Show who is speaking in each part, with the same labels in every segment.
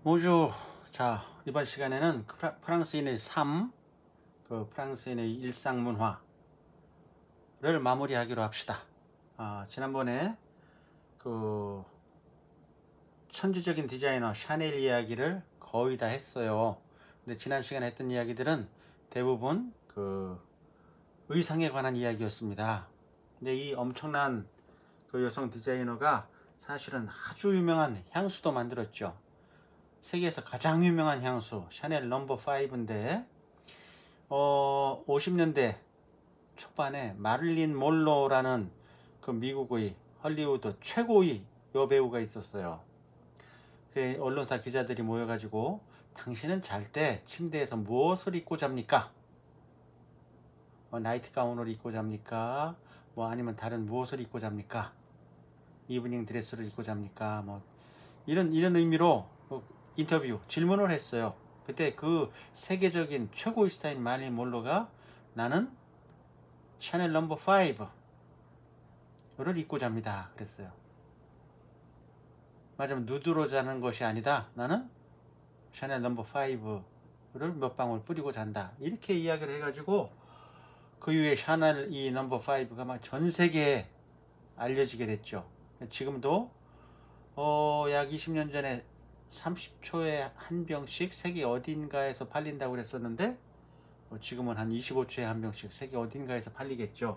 Speaker 1: 우주. 자, 이번 시간에는 프랑스인의 삶, 프랑스인의 일상 문화를 마무리하기로 합시다. 지난번에 천주적인 디자이너 샤넬 이야기를 거의 다 했어요. 근데 지난 시간에 했던 이야기들은 대부분 의상에 관한 이야기였습니다. 근데 이 엄청난 여성 디자이너가 사실은 아주 유명한 향수도 만들었죠. 세계에서 가장 유명한 향수 샤넬 넘버 5인데 50년대 초반에 마릴린 몰로라는 미국의 헐리우드 최고의 여배우가 있었어요. 언론사 기자들이 모여가지고 당신은 잘 때 침대에서 무엇을 입고 잡니까? 나이트 가운을 입고 잡니까? 아니면 다른 무엇을 입고 잡니까? 이브닝 드레스를 입고 잡니까? 이런 의미로 인터뷰 질문을 했어요. 그때 세계적인 최고의 스타일 마릴린 몰로가 나는 샤넬 넘버 5를 입고 잡니다 그랬어요. 맞으면 누드로 자는 것이 아니다. 나는 샤넬 넘버 5를 몇 방울 뿌리고 잔다. 이렇게 이야기를 해가지고 그 이후에 샤넬 이 넘버 5가 막 전 세계에 알려지게 됐죠. 지금도 약 20년 전에 30초에 한 병씩 세계 어딘가에서 팔린다고 그랬었는데 지금은 한 25초에 한 병씩 세계 어딘가에서 팔리겠죠.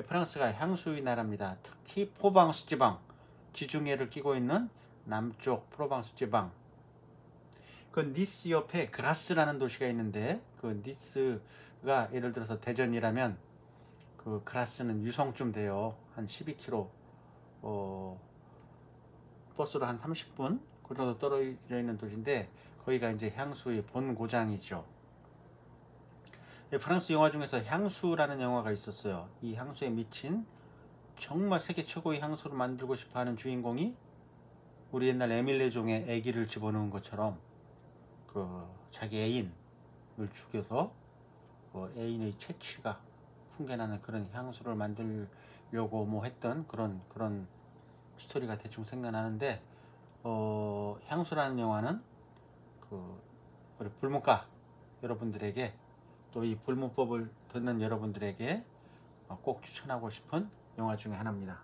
Speaker 1: 프랑스가 향수의 나라입니다. 특히 프로방스 지방, 지중해를 끼고 있는 남쪽 프로방스 지방, 니스 옆에 그라스라는 도시가 있는데 니스가 예를 들어서 대전이라면 그라스는 유성쯤 돼요. 한 12km 버스로 한 30분 그 정도 떨어져 있는 도시인데 거기가 이제 향수의 본 고장이죠. 프랑스 영화 중에서 향수라는 영화가 있었어요. 이 향수에 미친 정말 세계 최고의 향수를 만들고 싶어하는 주인공이 우리 옛날 에밀 레종의 아기를 집어넣은 것처럼 자기 애인을 죽여서 애인의 채취가 풍겨나는 그런 향수를 만들려고 했던 그런 스토리가 대충 생각나는데 향수라는 영화는 우리 불문과 여러분들에게 또 이 불문법을 듣는 여러분들에게 꼭 추천하고 싶은 영화 중에 하나입니다.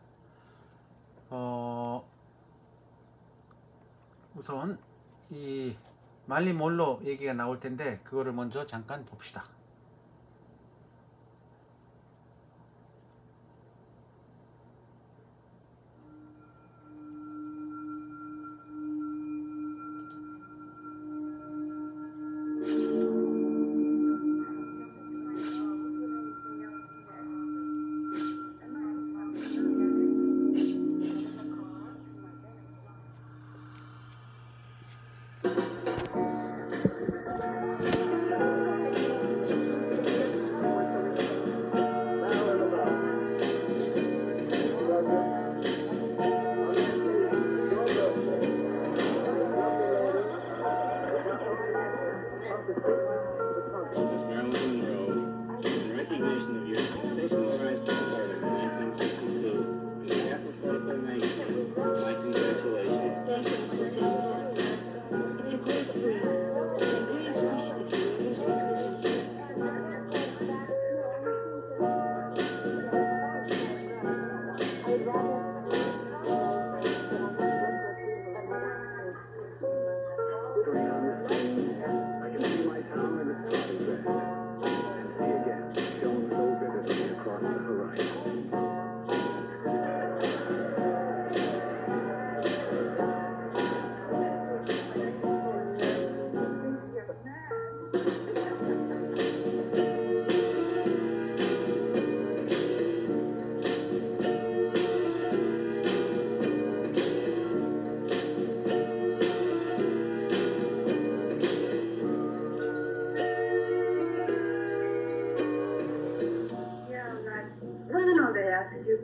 Speaker 1: 우선 이 마릴린 몰로 얘기가 나올 텐데 그거를 먼저 잠깐 봅시다.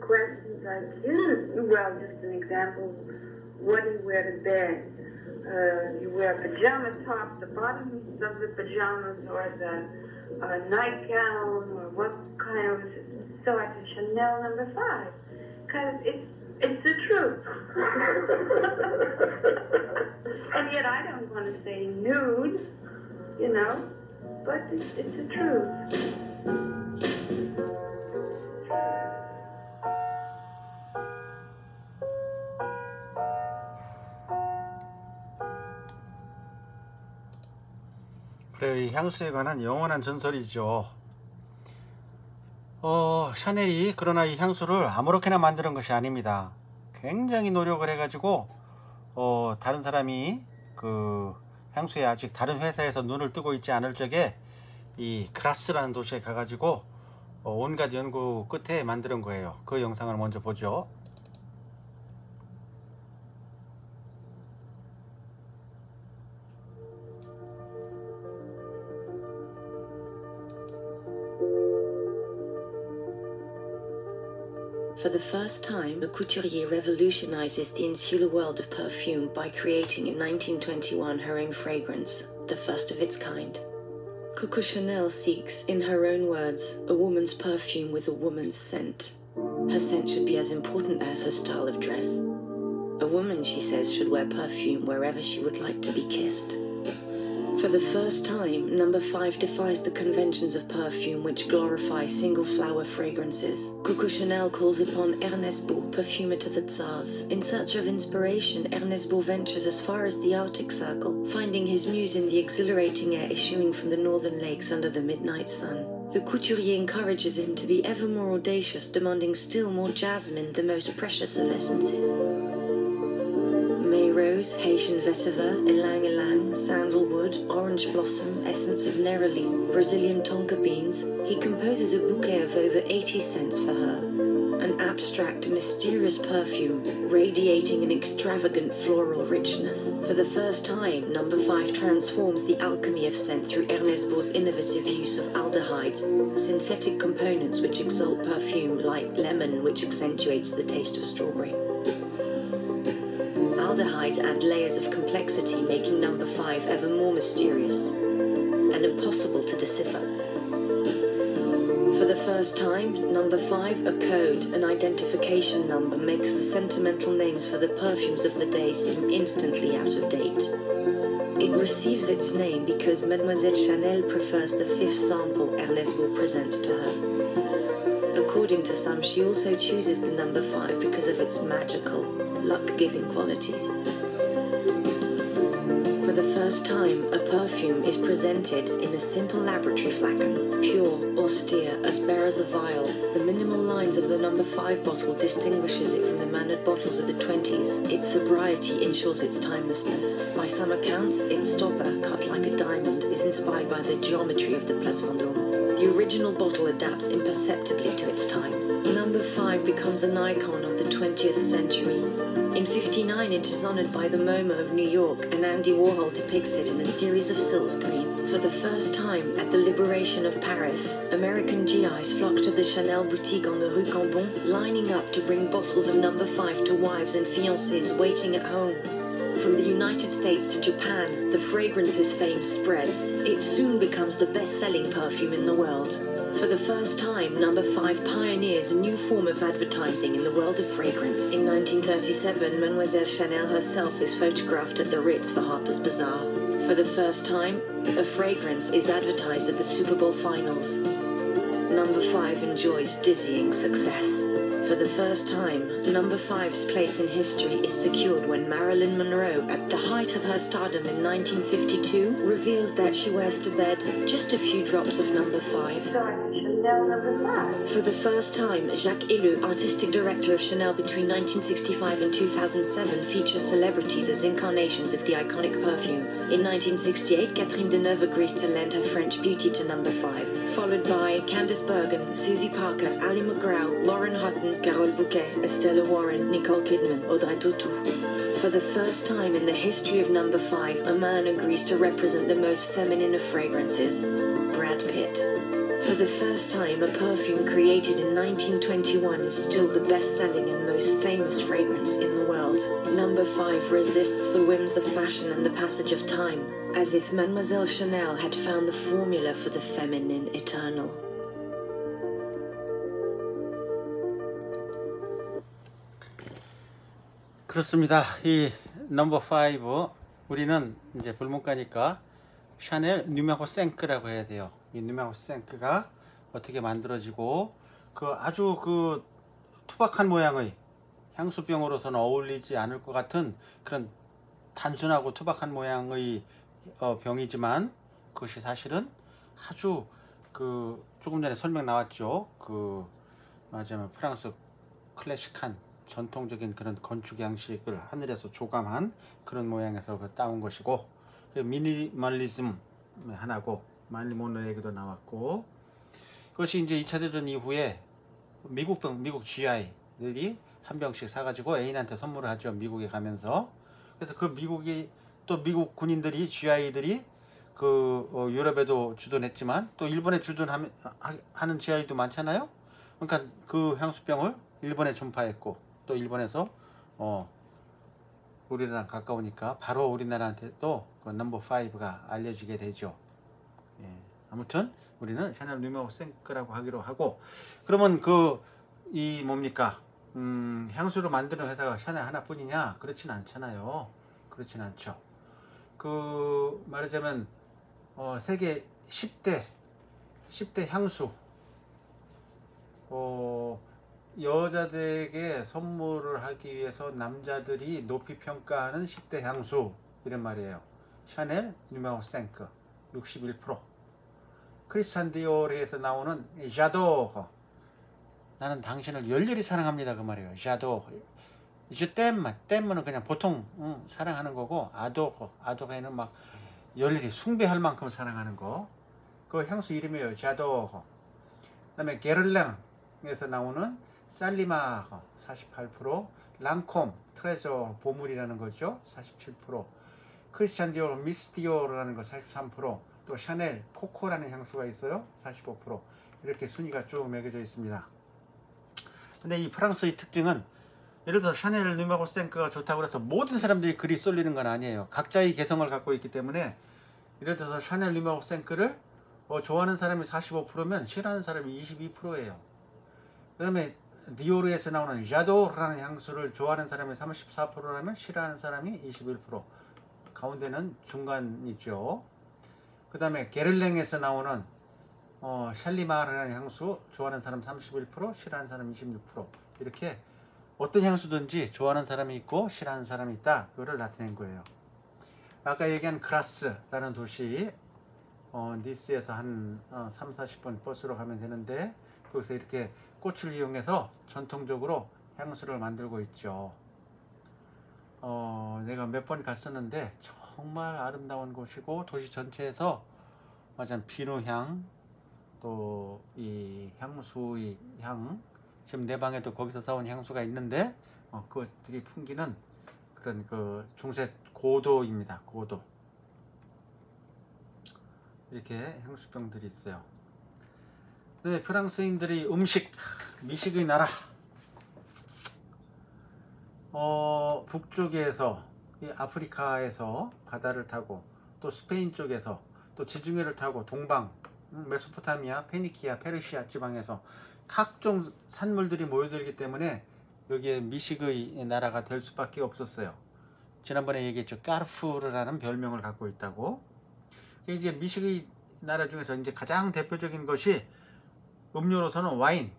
Speaker 2: Questions like, well, just an example, what do you wear to bed? You wear pajama tops, the bottoms of the pajamas, or the nightgown, or what kind of, so I said Chanel number 5, because it's the truth. And yet I don't want to say nude, you know, but it's the truth.
Speaker 1: 그래요. 이 향수에 관한 영원한 전설이죠. 샤넬이 그러나 이 향수를 아무렇게나 만드는 것이 아닙니다. 굉장히 노력을 해가지고 다른 사람이 그 향수에 아직 다른 회사에서 눈을 뜨고 있지 않을 적에 이 그라스라는 도시에 가가지고 온갖 연구 끝에 만드는 거예요. 그 영상을 먼저 보죠.
Speaker 3: For the first time, a couturier revolutionizes the insular world of perfume by creating in 1921 her own fragrance, the first of its kind. Coco Chanel seeks, in her own words, a woman's perfume with a woman's scent. Her scent should be as important as her style of dress. A woman, she says, should wear perfume wherever she would like to be kissed. For the first time, number 5 defies the conventions of perfume which glorify single flower fragrances. Coco Chanel calls upon Ernest Beau, perfumer to the Tsars. In search of inspiration, Ernest Beau ventures as far as the Arctic Circle, finding his muse in the exhilarating air issuing from the northern lakes under the midnight sun. The couturier encourages him to be ever more audacious, demanding still more jasmine, the most precious of essences. May rose, Haitian vetiver, ylang ylang, sandalwood, orange blossom, essence of neroli, Brazilian tonka beans, he composes a bouquet of over 80 scents for her. An abstract, mysterious perfume, radiating an extravagant floral richness. For the first time, number 5 transforms the alchemy of scent through Ernest Beau's innovative use of aldehydes, synthetic components which exalt perfume, like lemon, which accentuates the taste of strawberry. Aldehydes add layers of complexity, making number 5 ever more mysterious and impossible to decipher. For the first time, number 5, a code, an identification number, makes the sentimental names for the perfumes of the day seem instantly out of date. It receives its name because Mademoiselle Chanel prefers the 5th sample Ernest Beau presents to her. According to some, she also chooses the number 5 because of its magical, luck-giving qualities. For the first time, a perfume is presented in a simple laboratory flacon, pure, austere, as bare as a vial. The minimal lines of the number 5 bottle distinguishes it from the mannered bottles of the 20s. Its sobriety ensures its timelessness. By some accounts, its stopper, cut like a diamond, is inspired by the geometry of the Place Vendôme. The original bottle adapts imperceptibly to its time. Number 5 becomes an icon of the 20th century. In '59, it is honored by the MoMA of New York, and Andy Warhol depicts it in a series of silkscreen. For the first time, at the liberation of Paris, American GIs flocked to the Chanel boutique on the Rue Cambon, lining up to bring bottles of number 5 to wives and fiancés waiting at home. From the United States to Japan, the fragrance's fame spreads. It soon becomes the best-selling perfume in the world. For the first time, number 5 pioneers a new form of advertising in the world of fragrance. In 1937, Mademoiselle Chanel herself is photographed at the Ritz for Harper's Bazaar. For the first time, a fragrance is advertised at the Super Bowl finals. Number 5 enjoys dizzying success. For the first time, number 5's place in history is secured when Marilyn Monroe, at the height of her stardom in 1952, reveals that she wears to bed just a few drops of number 5.
Speaker 2: So I'm Chanel number 5.
Speaker 3: For the first time, Jacques Ellul, artistic director of Chanel between 1965 and 2007, features celebrities as incarnations of the iconic perfume. In 1968, Catherine Deneuve agrees to lend her French beauty to number 5, followed by Candice Bergen, Susie Parker, Ali McGraw, Lauren Hutton, Carole Bouquet, Estella Warren, Nicole Kidman, Audrey Tautou. For the first time in the history of number 5, a man agrees to represent the most feminine of fragrances, Brad Pitt. For the first time, a perfume created in 1921 is still the best-selling and most famous fragrance in the world. Number 5 resists the whims of fashion and the passage of time, as if Mademoiselle Chanel had found the formula for the feminine eternal.
Speaker 1: 그렇습니다. 이 넘버 5 우리는 이제 불문과니까 샤넬 누메로 생크라고 해야 돼요. 이 누메로 생크가 어떻게 만들어지고 그 아주 그 투박한 모양의 향수병으로서는 어울리지 않을 것 같은 그런 단순하고 투박한 모양의 병이지만 그것이 사실은 아주 그 조금 전에 설명 나왔죠. 그 말하자면 프랑스 클래식한 전통적인 그런 건축 양식을 하늘에서 조감한 그런 모양에서 따온 것이고, 미니멀리즘 하나고 마릴린 먼로 얘기도 나왔고, 그것이 이제 2차 대전 이후에 미국 GI들이 한 병씩 사가지고 애인한테 선물을 하죠. 미국에 가면서. 그래서 그 미국이 또 미국 군인들이 GI들이 그 유럽에도 주둔했지만 또 일본에 주둔하는 GI도 많잖아요. 그러니까 그 향수병을 일본에 전파했고 또 일본에서 우리나라 가까우니까 바로 우리나라한테도 그 넘버 5가 알려지게 되죠. 예. 아무튼 우리는 샤넬 누메로 생크라고 하기로 하고, 그러면 이 뭡니까? 향수를 만드는 회사가 샤넬 하나뿐이냐? 그렇진 않잖아요. 그렇진 않죠. 그 말하자면 세계 10대 향수 여자들에게 선물을 하기 위해서 남자들이 높이 평가하는 10대 향수 이런 말이에요. 샤넬 누메로 생크 61%, 크리스찬 디올에서 나오는 자도르, 나는 당신을 열렬히 사랑합니다 그 말이에요. 자도르, 땜은 그냥 보통 사랑하는 거고, 아도르에는 막 열렬히 숭배할 만큼 사랑하는 거, 그 향수 이름이에요. 자도르. 그 다음에 게를랭에서 나오는 살리마르 48%, 랑콤 트레저 보물이라는 거죠 47%, 크리스찬 디올 미스 디올이라는 거 43%, 또 샤넬 코코라는 향수가 있어요 45%. 이렇게 순위가 쭉 매겨져 있습니다. 근데 이 프랑스의 특징은, 예를 들어 샤넬 누메로 생크가 좋다고 해서 모든 사람들이 그리 쏠리는 건 아니에요. 각자의 개성을 갖고 있기 때문에, 예를 들어서 샤넬 누메로 생크를 좋아하는 사람이 45%면 싫어하는 사람이 22%예요. 그 다음에 디오르에서 나오는 자도르라는 향수를 좋아하는 사람이 34%라면 싫어하는 사람이 21%, 가운데는 중간이죠. 그 다음에 게를랭에서 나오는 샬리마르라는 향수 좋아하는 사람 31%, 싫어하는 사람 26%. 이렇게 어떤 향수든지 좋아하는 사람이 있고 싫어하는 사람이 있다, 그거를 나타낸 거예요. 아까 얘기한 그라스라는 도시, 니스에서 한 3-40분 버스로 가면 되는데, 거기서 이렇게 꽃을 이용해서 전통적으로 향수를 만들고 있죠. 내가 몇 번 갔었는데 정말 아름다운 곳이고, 도시 전체에서 마찬 비누향, 또 이 향수의 향, 지금 내 방에도 거기서 사온 향수가 있는데 그것들이 풍기는 그런 그 중세 고도입니다. 고도. 이렇게 향수병들이 있어요. 네, 프랑스인들이 미식의 나라. 북쪽에서 아프리카에서 바다를 타고, 또 스페인 쪽에서 또 지중해를 타고 동방, 메소포타미아, 페니키아, 페르시아 지방에서 각종 산물들이 모여들기 때문에 여기에 미식의 나라가 될 수밖에 없었어요. 지난번에 얘기했죠. 까르푸르라는 별명을 갖고 있다고. 이제 미식의 나라 중에서 이제 가장 대표적인 것이 음료로서는 와인.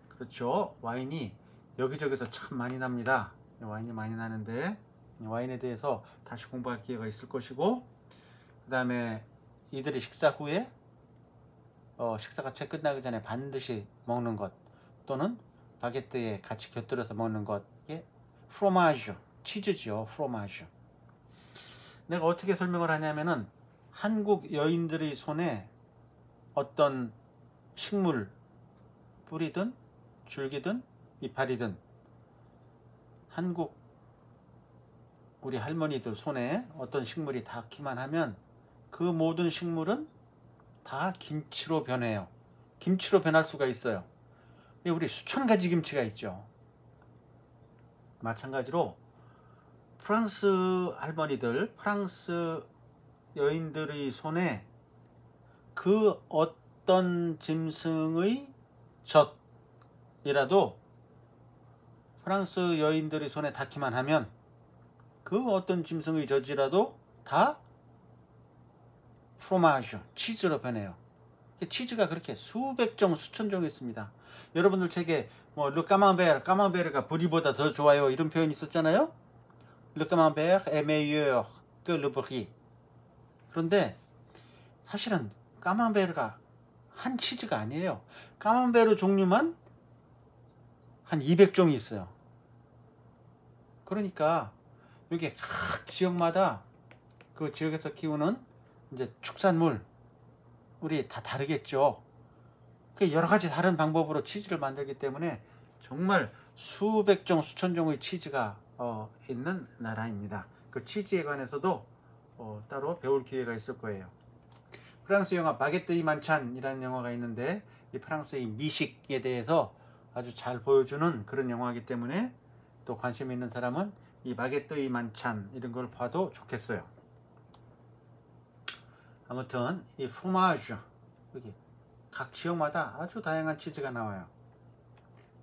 Speaker 1: 그렇죠. 와인이 여기저기서 참 많이 납니다. 와인이 많이 나는데 와인에 대해서 다시 공부할 기회가 있을 것이고, 그 다음에 이들이 식사 후에 식사가 채 끝나기 전에 반드시 먹는 것, 또는 바게트에 같이 곁들여서 먹는 것, 이게 프로마주, 치즈죠. 프로마주. 내가 어떻게 설명을 하냐면은, 한국 여인들의 손에 어떤 식물, 뿌리든 줄기든 이파리든, 한국 우리 할머니들 손에 어떤 식물이 닿기만 하면 그 모든 식물은 다 김치로 변해요. 김치로 변할 수가 있어요. 우리 수천 가지 김치가 있죠. 마찬가지로 프랑스 할머니들, 프랑스 여인들의 손에 그 어떤 짐승의 젖이라도 프랑스 여인들의 손에 닿기만 하면, 그 어떤 짐승의 젖이라도 다 프로마주, 치즈로 변해요. 치즈가 그렇게 수백 종, 수천 종 있습니다. 여러분들 책에 뭐 르 까망베르가 브리보다 더 좋아요 이런 표현이 있었잖아요. 르 까망베르 est meilleur que le brie. 그런데 사실은 까망베르가 한 치즈가 아니에요. 까망베르 종류만 한 200종이 있어요. 그러니까 이게 각 지역마다 그 지역에서 키우는 이제 축산물 우리 다 다르겠죠. 여러 가지 다른 방법으로 치즈를 만들기 때문에 정말 수백 종, 수천 종의 치즈가 있는 나라입니다. 그 치즈에 관해서도 따로 배울 기회가 있을 거예요. 프랑스 영화 바게트 이 만찬이라는 영화가 있는데 이 프랑스의 미식에 대해서 아주 잘 보여주는 그런 영화이기 때문에 또 관심 있는 사람은 이 바게트 이 만찬 이런 걸 봐도 좋겠어요. 아무튼 이 프로마주 여기 각 지역마다 아주 다양한 치즈가 나와요.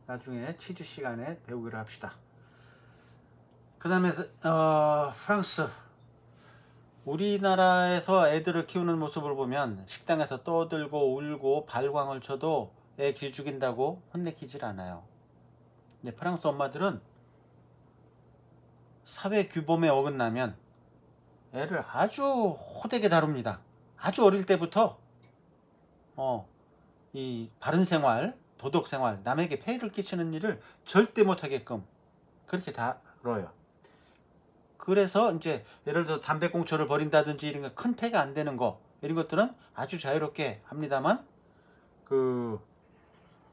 Speaker 1: 나중에 치즈 시간에 배우기로 합시다. 그 다음에 프랑스 우리나라에서 애들을 키우는 모습을 보면 식당에서 떠들고 울고 발광을 쳐도 애 기죽인다고 혼내키질 않아요. 근데 프랑스 엄마들은 사회 규범에 어긋나면 애를 아주 호되게 다룹니다. 아주 어릴 때부터 이 바른 생활, 도덕 생활, 남에게 폐해를 끼치는 일을 절대 못하게끔 그렇게 다뤄요. 그래서 이제 예를 들어 담배꽁초를 버린다든지 이런 큰 폐가 안 되는 거 이런 것들은 아주 자유롭게 합니다만 그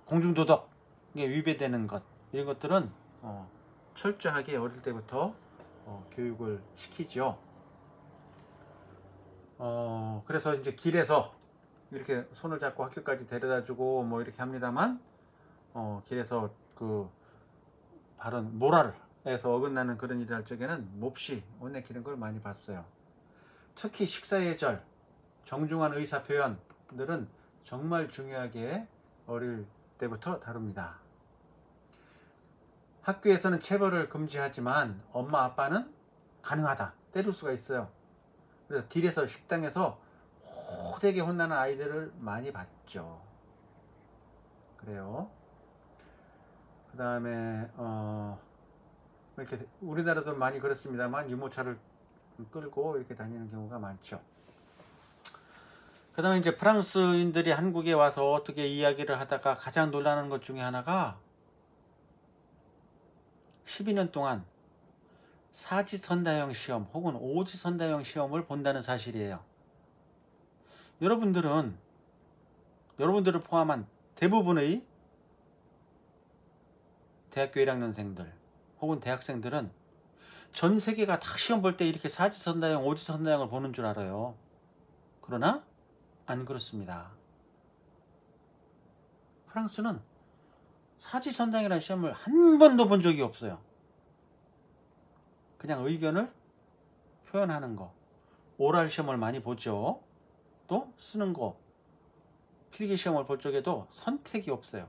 Speaker 1: 공중도덕에 위배되는 것 이런 것들은 철저하게 어릴 때부터 교육을 시키죠. 그래서 이제 길에서 이렇게 손을 잡고 학교까지 데려다주고 뭐 이렇게 합니다만 길에서 그 바른 모랄에서 어긋나는 그런 일을 할 적에는 몹시 혼내키는 걸 많이 봤어요. 특히 식사 예절, 정중한 의사 표현들은 정말 중요하게 어릴 때부터 다룹니다. 학교에서는 체벌을 금지하지만 엄마 아빠는 가능하다, 때릴 수가 있어요. 그래서 길에서 식당에서 호되게 혼나는 아이들을 많이 봤죠. 그래요. 그 다음에 이렇게 우리나라도 많이 그렇습니다만 유모차를 끌고 이렇게 다니는 경우가 많죠. 그 다음에 이제 프랑스인들이 한국에 와서 어떻게 이야기를 하다가 가장 놀라는 것 중에 하나가 12년 동안 사지선다형 시험 혹은 오지선다형 시험을 본다는 사실이에요. 여러분들을 포함한 대부분의 대학교 1학년생들 혹은 대학생들은 전 세계가 다 시험 볼 때 이렇게 사지선다형, 오지선다형을 보는 줄 알아요. 그러나 안 그렇습니다. 프랑스는 사지선다형이라는 시험을 한 번도 본 적이 없어요. 그냥 의견을 표현하는 거. 오랄 시험을 많이 보죠. 또 쓰는 거. 필기 시험을 볼 적에도 선택이 없어요.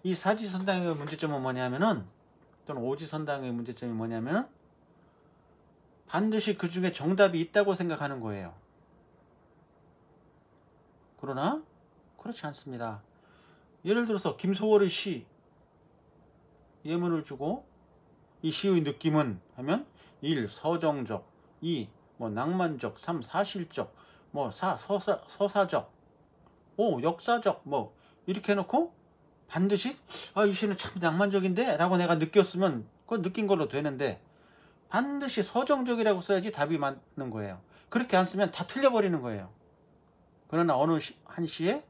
Speaker 1: 이 사지선다형의 문제점은 뭐냐면은, 또는 오지선다형의 문제점이 뭐냐면 반드시 그 중에 정답이 있다고 생각하는 거예요. 그러나 그렇지 않습니다. 예를 들어서 김소월의 시 예문을 주고 이 시의 느낌은 하면 1. 서정적, 2. 낭만적, 3. 사실적, 4. 서사적, 5. 역사적 이렇게 해놓고 반드시 이 시는 참 낭만적인데 라고 내가 느꼈으면 그건 느낀 걸로 되는데 반드시 서정적이라고 써야지 답이 맞는 거예요. 그렇게 안 쓰면 다 틀려버리는 거예요. 그러나 어느 한 시에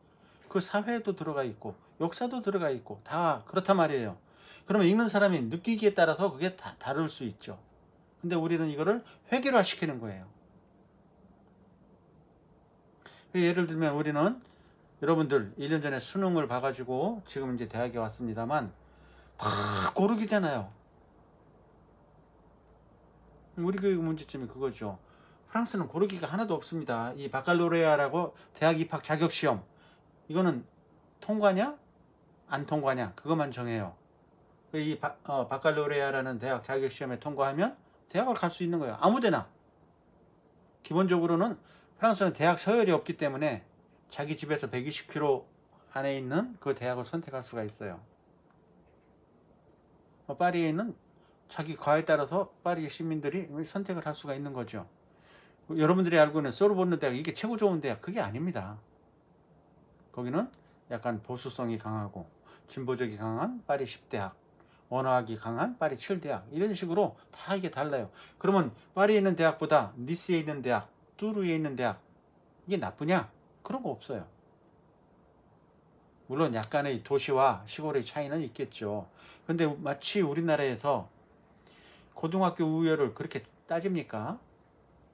Speaker 1: 그 사회도 들어가 있고 역사도 들어가 있고 다 그렇단 말이에요. 그러면 읽는 사람이 느끼기에 따라서 그게 다 다를 수 있죠. 근데 우리는 이거를 회계화 시키는 거예요. 예를 들면 우리는 여러분들 1년 전에 수능을 봐가지고 지금 이제 대학에 왔습니다만 다 고르기잖아요. 우리 교육 문제점이 그거죠. 프랑스는 고르기가 하나도 없습니다. 이 바칼로레아라고 대학 입학 자격시험, 이거는 통과냐 안 통과냐 그것만 정해요. 이 바칼로레아라는 대학 자격시험에 통과하면 대학을 갈 수 있는 거예요. 아무데나. 기본적으로는 프랑스는 대학 서열이 없기 때문에 자기 집에서 120km 안에 있는 그 대학을 선택할 수가 있어요. 파리에 있는 자기 과에 따라서 파리 시민들이 선택을 할 수가 있는 거죠. 여러분들이 알고 있는 소르본느 대학, 이게 최고 좋은 대학, 그게 아닙니다. 거기는 약간 보수성이 강하고 진보적이 강한 파리 10대학, 언어학이 강한 파리 7대학, 이런 식으로 다 이게 달라요. 그러면 파리에 있는 대학보다 니스에 있는 대학, 뚜르에 있는 대학, 이게 나쁘냐? 그런 거 없어요. 물론 약간의 도시와 시골의 차이는 있겠죠. 근데 마치 우리나라에서 고등학교 우열을 그렇게 따집니까?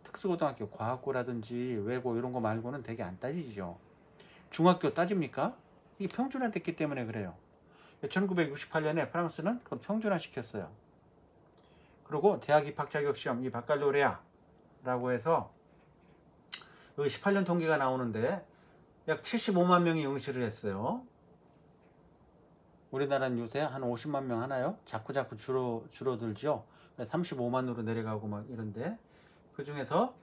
Speaker 1: 특수고등학교 과학고라든지 외고 이런 거 말고는 되게 안 따지죠. 중학교 따집니까? 이게 평준화됐기 때문에 그래요. 1968년에 프랑스는 그걸 평준화 시켰어요. 그리고 대학 입학 자격 시험, 이 바칼로레아라고 해서 여기 18년 통계가 나오는데 약 75만 명이 응시를 했어요. 우리나라는 요새 한 50만 명 하나요? 자꾸 줄어들죠. 35만으로 내려가고 막 이런데, 그 중에서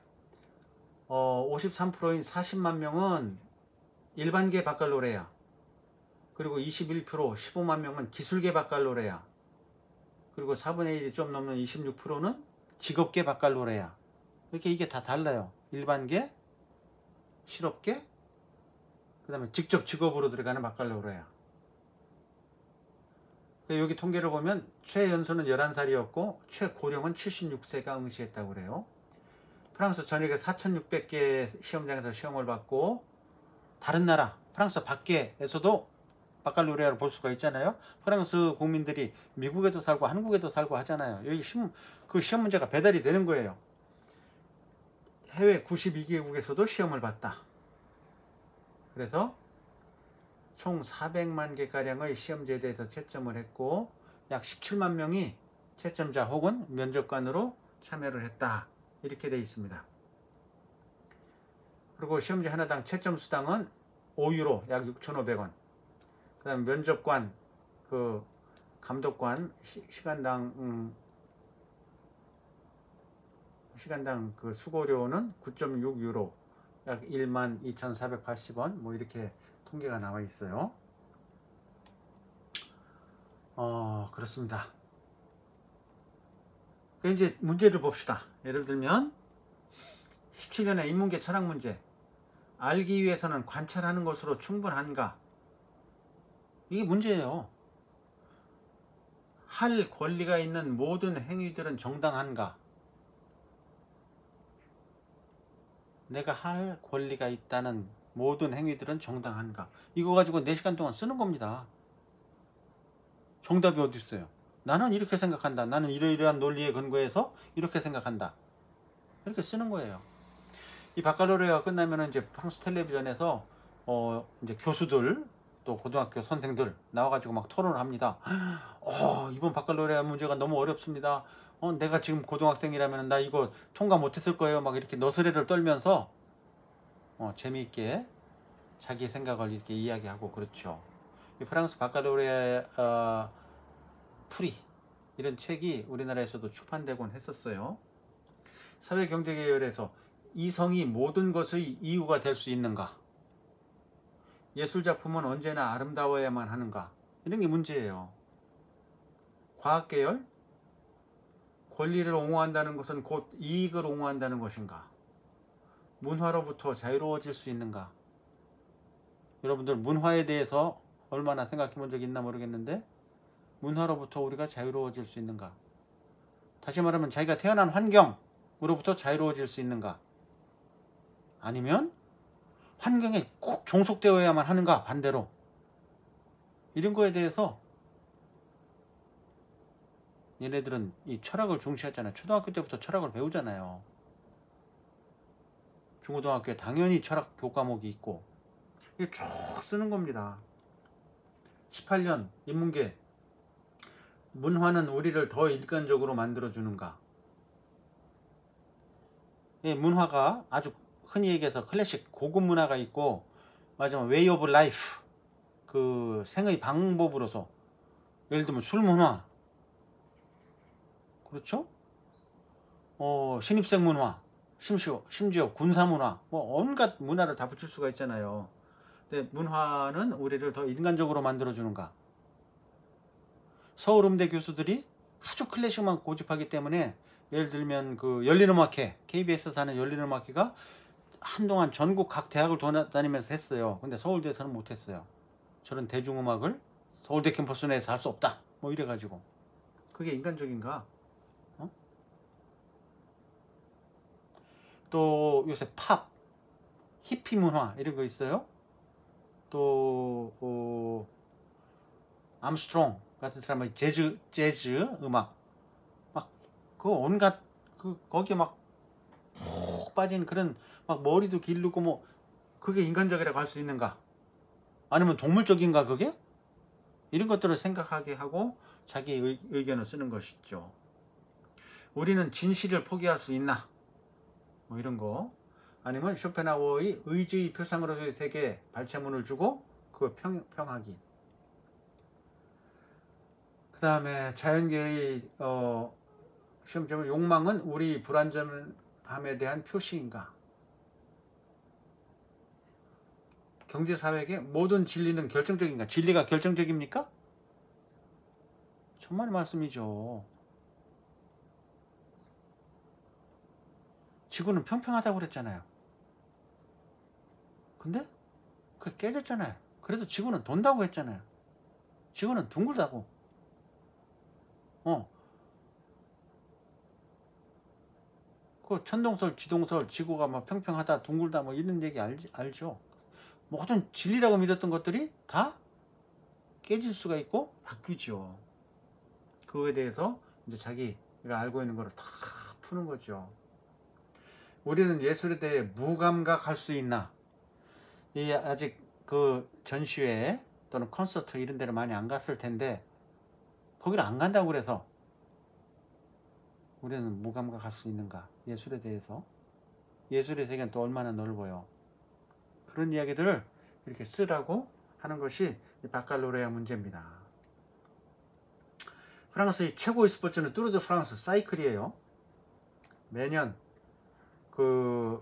Speaker 1: 53%인 40만 명은 일반계 바칼로레아, 그리고 21% 15만 명은 기술계 바칼로레아, 그리고 4분의 1이 좀 넘는 26%는 직업계 바칼로레아. 이렇게 이게 다 달라요. 일반계, 실업계, 그 다음에 직접 직업으로 들어가는 바칼로레아. 여기 통계를 보면 최연소는 11살이었고 최고령은 76세가 응시했다고 그래요. 프랑스 전역에 4,600개 시험장에서 시험을 받고, 다른 나라 프랑스 밖에서도 바칼로레아를 볼 수가 있잖아요. 프랑스 국민들이 미국에도 살고 한국에도 살고 하잖아요. 여기 그 시험 문제가 배달이 되는 거예요. 해외 92개국에서도 시험을 봤다. 그래서 총 400만 개가량의 시험제대에서 채점을 했고, 약 17만 명이 채점자 혹은 면접관으로 참여를 했다. 이렇게 되어 있습니다. 그리고 시험지 하나당 채점 수당은 5유로, 약 6,500원. 그 다음에 면접관, 그 감독관 시간당 그 수고료는 9.6유로, 약 12,480원, 뭐 이렇게 통계가 나와 있어요. 그렇습니다. 이제 문제를 봅시다. 예를 들면 17년의 인문계 철학 문제. 알기 위해서는 관찰하는 것으로 충분한가? 이게 문제예요. 할 권리가 있는 모든 행위들은 정당한가? 내가 할 권리가 있다는 모든 행위들은 정당한가? 이거 가지고 4시간 동안 쓰는 겁니다. 정답이 어디 있어요? 나는 이렇게 생각한다. 나는 이러이러한 논리에 근거해서 이렇게 생각한다. 이렇게 쓰는 거예요. 이 바칼로레아가 끝나면 이제 프랑스 텔레비전에서 이제 교수들 또 고등학교 선생들 나와가지고 막 토론을 합니다. 이번 바칼로레아 문제가 너무 어렵습니다. 내가 지금 고등학생이라면 나 이거 통과 못했을 거예요. 막 이렇게 너스레를 떨면서 재미있게 자기 생각을 이렇게 이야기하고 그렇죠. 이 프랑스 바칼로레아 풀이, 이런 책이 우리나라에서도 출판되곤 했었어요. 사회경제계열에서 이성이 모든 것의 이유가 될 수 있는가? 예술작품은 언제나 아름다워야만 하는가? 이런 게 문제예요. 과학계열, 권리를 옹호한다는 것은 곧 이익을 옹호한다는 것인가? 문화로부터 자유로워질 수 있는가? 여러분들 문화에 대해서 얼마나 생각해 본 적이 있나 모르겠는데, 문화로부터 우리가 자유로워질 수 있는가? 다시 말하면 자기가 태어난 환경으로부터 자유로워질 수 있는가? 아니면 환경에 꼭 종속되어야만 하는가? 반대로. 이런 거에 대해서 얘네들은 이 철학을 중시하잖아요. 초등학교 때부터 철학을 배우잖아요. 중고등학교에 당연히 철학 교과목이 있고, 이게 쭉 쓰는 겁니다. 18년 인문계. 문화는 우리를 더 일관적으로 만들어주는가? 예, 문화가 아주 흔히 얘기해서 클래식 고급 문화가 있고, 마지막 웨이 오브 라이프, 그 생의 방법으로서, 예를 들면 술 문화, 그렇죠? 신입생 문화, 심지어 군사문화, 뭐 온갖 문화를 다 붙일 수가 있잖아요. 근데 문화는 우리를 더 인간적으로 만들어주는가? 서울음대 교수들이 아주 클래식만 고집하기 때문에, 예를 들면 그 열린음악회, KBS에서 하는 열린음악회가 한동안 전국 각 대학을 돌아다니면서 했어요. 근데 서울대에서는 못했어요. 저런 대중음악을 서울대 캠퍼스 내에서 할 수 없다, 뭐 이래가지고. 그게 인간적인가? 어? 또 요새 팝, 히피 문화 이런 거 있어요. 또 암스트롱 같은 사람의 재즈 음악, 막 그 온갖 거기에 막 푹 빠진 그런, 막 머리도 기르고 뭐, 그게 인간적이라고 할 수 있는가? 아니면 동물적인가 그게? 이런 것들을 생각하게 하고 자기 의견을 쓰는 것이죠. 우리는 진실을 포기할 수 있나? 뭐 이런 거. 아니면 쇼펜하우어의 의지의 표상으로서의 세계 발췌문을 주고 그걸 평하기. 그 다음에 자연계의 시험점은 욕망은 우리 불완전함에 대한 표시인가? 경제사회의 모든 진리는 결정적인가? 진리가 결정적입니까? 정말 말씀이죠. 지구는 평평하다고 그랬잖아요. 근데 그게 깨졌잖아요. 그래도 지구는 돈다고 했잖아요. 지구는 둥글다고. 그 천동설, 지동설, 지구가 막 평평하다, 둥글다, 뭐 이런 얘기 알죠? 모든 진리라고 믿었던 것들이 다 깨질 수가 있고 바뀌죠. 그거에 대해서 이제 자기가 알고 있는 거를 다 푸는 거죠. 우리는 예술에 대해 무감각할 수 있나? 아직 그 전시회 또는 콘서트 이런 데를 많이 안 갔을 텐데, 거기를 안 간다고 그래서 우리는 무감각할 수 있는가? 예술에 대해서. 예술의 세계는 또 얼마나 넓어요. 그런 이야기들을 이렇게 쓰라고 하는 것이 바칼로레아 문제입니다. 프랑스의 최고의 스포츠는 뚜르 드 프랑스 사이클이에요. 매년 그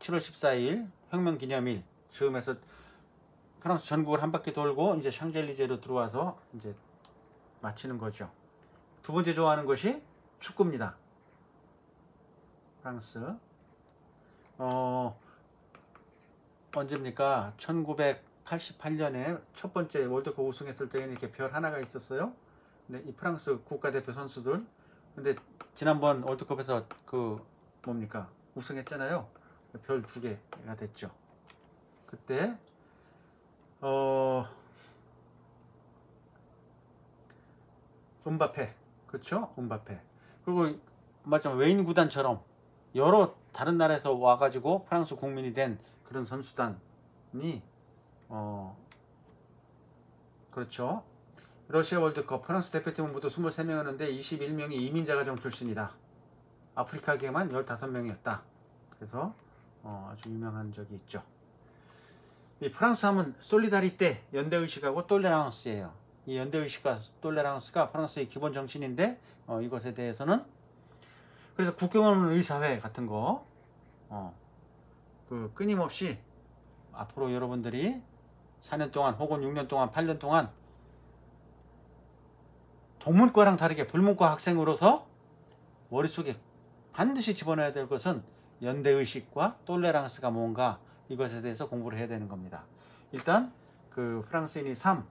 Speaker 1: 7월 14일 혁명기념일 즈음에서 프랑스 전국을 한 바퀴 돌고 이제 샹젤리제로 들어와서 이제 마치는 거죠. 두 번째 좋아하는 것이 축구입니다. 프랑스. 언제입니까? 1988년에 첫 번째 월드컵 우승했을 때는 이렇게 별 하나가 있었어요. 근데 이 프랑스 국가대표 선수들, 근데 지난번 월드컵에서 그 뭡니까? 우승했잖아요. 별 2개가 됐죠. 그때 음바페, 그렇죠? 음바페. 그리고 마찬가지로 웨인 구단처럼 여러 다른 나라에서 와가지고 프랑스 국민이 된 그런 선수단이 그렇죠. 러시아 월드컵 프랑스 대표팀은 모두 23명이었는데 21명이 이민자 가정 출신이다. 아프리카계만 15명이었다. 그래서 아주 유명한 적이 있죠. 이 프랑스 하면 솔리다리테, 연대의식하고 똘레랑스예요. 이 연대의식과 똘레랑스가 프랑스의 기본 정신인데, 이것에 대해서는 그래서 국경 없는 의사회 같은 거 그 끊임없이 앞으로 여러분들이 4년 동안 혹은 6년 동안 8년 동안 동문과랑 다르게 불문과 학생으로서 머릿속에 반드시 집어넣어야 될 것은 연대의식과 똘레랑스가 뭔가, 이것에 대해서 공부를 해야 되는 겁니다. 일단 그 프랑스인이 3,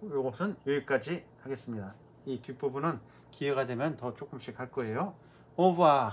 Speaker 1: 이것은 여기까지 하겠습니다. 이 뒷부분은 기회가 되면 더 조금씩 할 거예요. 오브아.